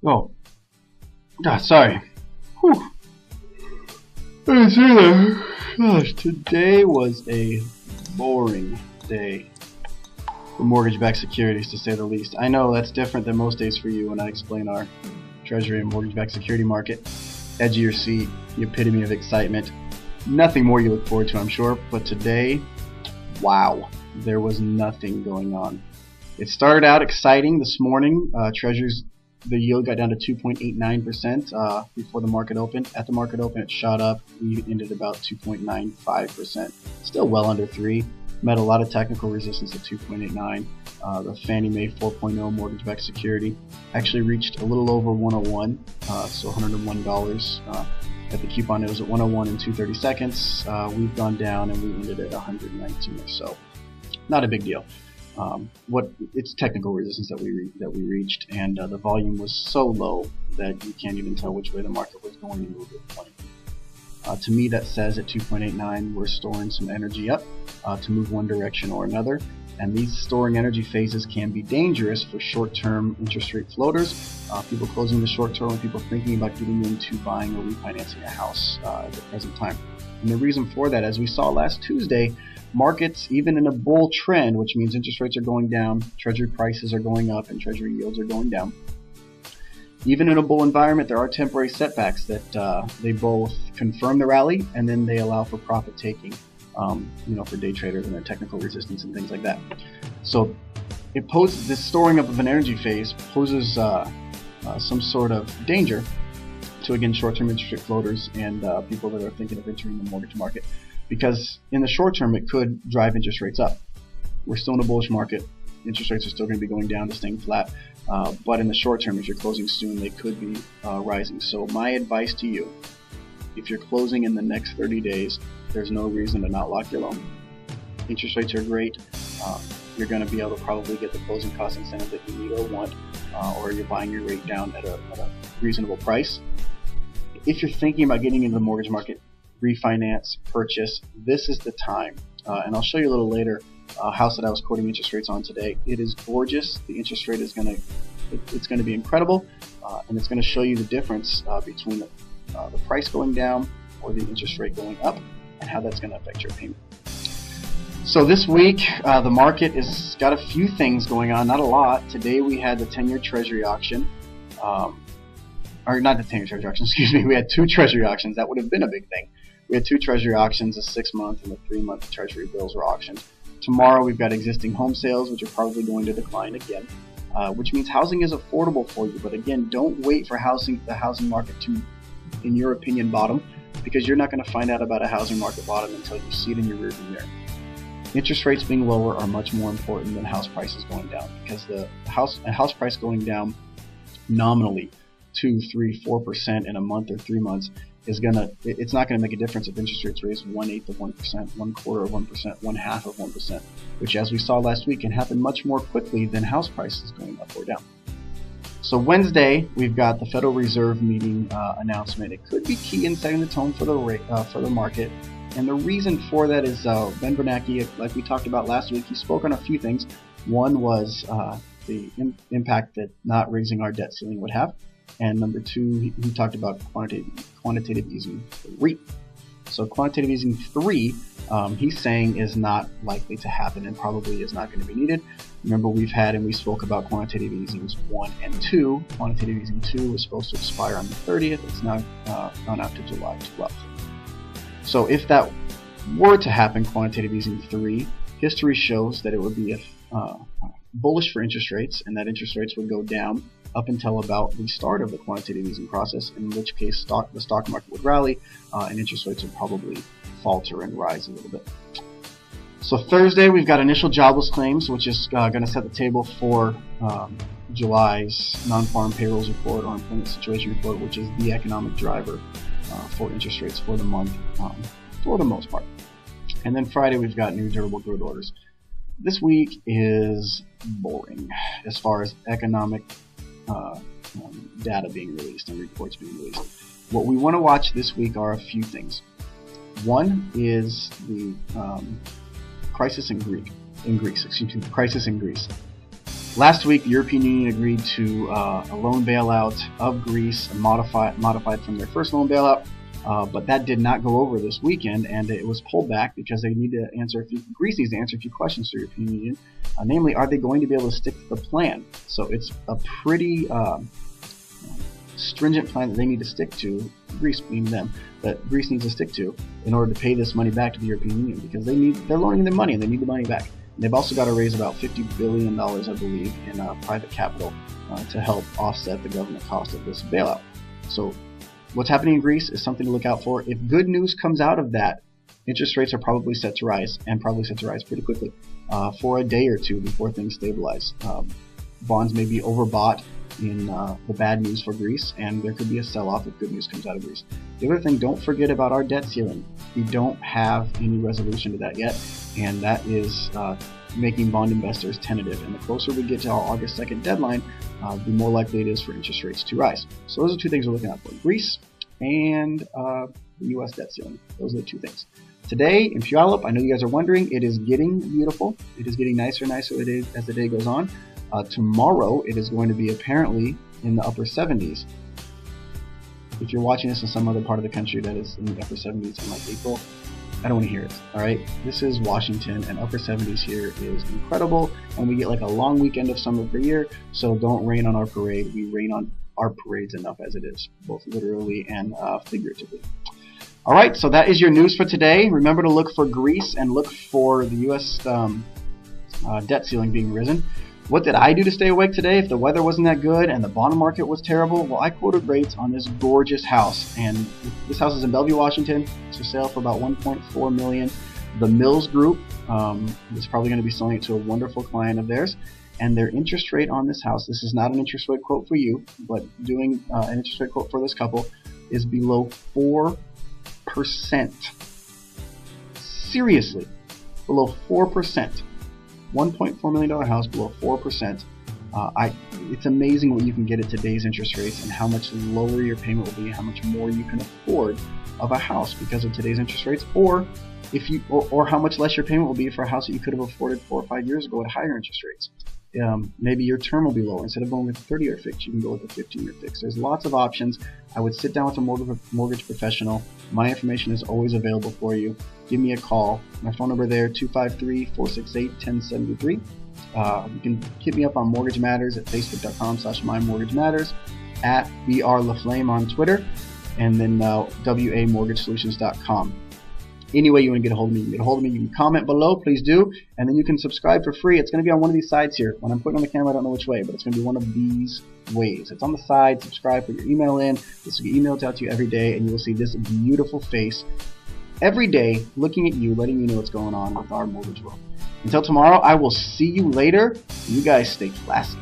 Oh, sorry. Whew. Gosh, today was a boring day for mortgage-backed securities, to say the least. I know that's different than most days for you when I explain our Treasury and mortgage-backed security market. Edge of your seat, the epitome of excitement. Nothing more you look forward to, I'm sure, but today, wow, there was nothing going on. It started out exciting this morning. Treasuries, the yield got down to 2.89% before the market opened. At the market open, it shot up. We ended about 2.95%. Still well under 3. Met a lot of technical resistance at 2.89. The Fannie Mae 4.0 mortgage-backed security actually reached a little over 101, so $101. At the coupon, it was at 101 in 2/30 seconds. We've gone down and we ended at 119 or so. Not a big deal. It's technical resistance that we reached, and the volume was so low that you can't even tell which way the market was going to move at the point. To me, that says at 2.89 we're storing some energy up to move one direction or another, and these storing energy phases can be dangerous for short-term interest rate floaters, people closing the short term, and people thinking about getting into buying or refinancing a house at the present time. And the reason for that, as we saw last Tuesday, markets, even in a bull trend, which means interest rates are going down, treasury prices are going up, and treasury yields are going down. Even in a bull environment, there are temporary setbacks that they both confirm the rally and then they allow for profit taking, for day traders and their technical resistance and things like that. So it poses this storing up of an energy phase poses some sort of danger to, again, short-term interest rate floaters and people that are thinking of entering the mortgage market, because in the short term it could drive interest rates up. We're still in a bullish market. Interest rates are still going to be going down to staying flat, but in the short term, if you're closing soon, they could be rising. So my advice to you, if you're closing in the next 30 days, there's no reason to not lock your loan. Interest rates are great. You're going to be able to probably get the closing cost incentive that you need or want, or you're buying your rate down at a reasonable price. If you're thinking about getting into the mortgage market, refinance, purchase, this is the time. And I'll show you a little later a house that I was quoting interest rates on today. It is gorgeous. The interest rate is going to be incredible, and it's going to show you the difference between the price going down or the interest rate going up, and how that's going to affect your payment. So this week, the market has got a few things going on, not a lot. Today we had the 10-year Treasury auction, or not the 10-year Treasury auction, excuse me. We had 2 Treasury auctions. That would have been a big thing. We had 2 Treasury auctions, a 6-month and a 3-month Treasury bills were auctioned. Tomorrow we've got existing home sales, which are probably going to decline again, which means housing is affordable for you. But again, don't wait for the housing market to, in your opinion, bottom, because you're not going to find out about a housing market bottom until you see it in your rearview mirror. Interest rates being lower are much more important than house prices going down, because a house price going down nominally 2, 3, 4% in a month or 3 months it's not going to make a difference if interest rates raise 1/8 of 1%, 1/4 of 1%, 1/2 of 1%, which, as we saw last week, can happen much more quickly than house prices going up or down. So Wednesday, we've got the Federal Reserve meeting announcement. It could be key in setting the tone for the market, and the reason for that is Ben Bernanke, like we talked about last week, he spoke on a few things. One was the impact that not raising our debt ceiling would have. And number 2, he talked about quantitative easing 3. So quantitative easing 3, he's saying, is not likely to happen and probably is not going to be needed. Remember, we spoke about quantitative easings 1 and 2. Quantitative easing 2 was supposed to expire on the 30th. It's now gone out to July 12th. So if that were to happen, quantitative easing 3, history shows that it would be bullish for interest rates, and that interest rates would go down up until about the start of the quantitative easing process, in which case the stock market would rally and interest rates would probably falter and rise a little bit. So Thursday, we've got initial jobless claims, which is going to set the table for July's non-farm payrolls report or employment situation report, which is the economic driver for interest rates for the month for the most part. And then Friday, we've got new durable good orders. This week is boring as far as economic data being released and reports being released. What we want to watch this week are a few things. One is the crisis in Greece. Last week, the European Union agreed to a loan bailout of Greece, modified from their first loan bailout, but that did not go over this weekend, and it was pulled back because they need to answer Greece needs to answer a few questions to the European Union. Namely, are they going to be able to stick to the plan? So it's a pretty stringent plan that they need to stick to, Greece being them, that Greece needs to stick to in order to pay this money back to the European Union, because they're loaning them money and they need the money back. And they've also got to raise about $50 billion, I believe, in private capital to help offset the government cost of this bailout. So what's happening in Greece is something to look out for. If good news comes out of that, interest rates are probably set to rise, and probably set to rise pretty quickly for a day or two before things stabilize. Bonds may be overbought in the bad news for Greece, and there could be a sell-off if good news comes out of Greece. The other thing, don't forget about our debt ceiling. We don't have any resolution to that yet, and that is making bond investors tentative. And the closer we get to our August 2nd deadline, the more likely it is for interest rates to rise. So those are two things we're looking out for: Greece and the U.S. debt ceiling. Those are the two things. Today in Puyallup, I know you guys are wondering, it is getting beautiful. It is getting nicer and nicer as the day goes on. Tomorrow it is going to be apparently in the upper 70s. If you're watching this in some other part of the country that is in the upper 70s in like April, I don't want to hear it. Alright, this is Washington, and upper 70s here is incredible, and we get like a long weekend of summer per year, so don't rain on our parade. We rain on our parades enough as it is, both literally and figuratively. Alright, so that is your news for today. Remember to look for Greece and look for the U.S. Debt ceiling being risen. What did I do to stay awake today if the weather wasn't that good and the bond market was terrible? Well, I quoted rates on this gorgeous house, and this house is in Bellevue, Washington. It's for sale for about $1.4 million. The Mills Group is probably going to be selling it to a wonderful client of theirs, and their interest rate on this house, this is not an interest rate quote for you, but doing an interest rate quote for this couple, is below 4%. Seriously, below 4%. $1.4 million house below 4%. It's amazing what you can get at today's interest rates and how much lower your payment will be, how much more you can afford of a house because of today's interest rates, or how much less your payment will be for a house that you could have afforded 4 or 5 years ago at higher interest rates. Maybe your term will be lower. Instead of going with a 30-year fix, you can go with a 15-year fix. There's lots of options. I would sit down with a mortgage professional. My information is always available for you. Give me a call. My phone number there, 253-468-1073. You can hit me up on Mortgage Matters at facebook.com/mymortgagematters, at brlaflame on Twitter, and then wamortgagesolutions.com. Any way you want to get a hold of me, you can get a hold of me. You can comment below, please do, and then you can subscribe for free. It's going to be on one of these sides here. When I'm putting on the camera, I don't know which way, but it's going to be one of these ways. It's on the side. Subscribe, put your email in. This will get emailed out to you every day, and you will see this beautiful face every day looking at you, letting you know what's going on with our mortgage world. Until tomorrow, I will see you later. You guys stay classy.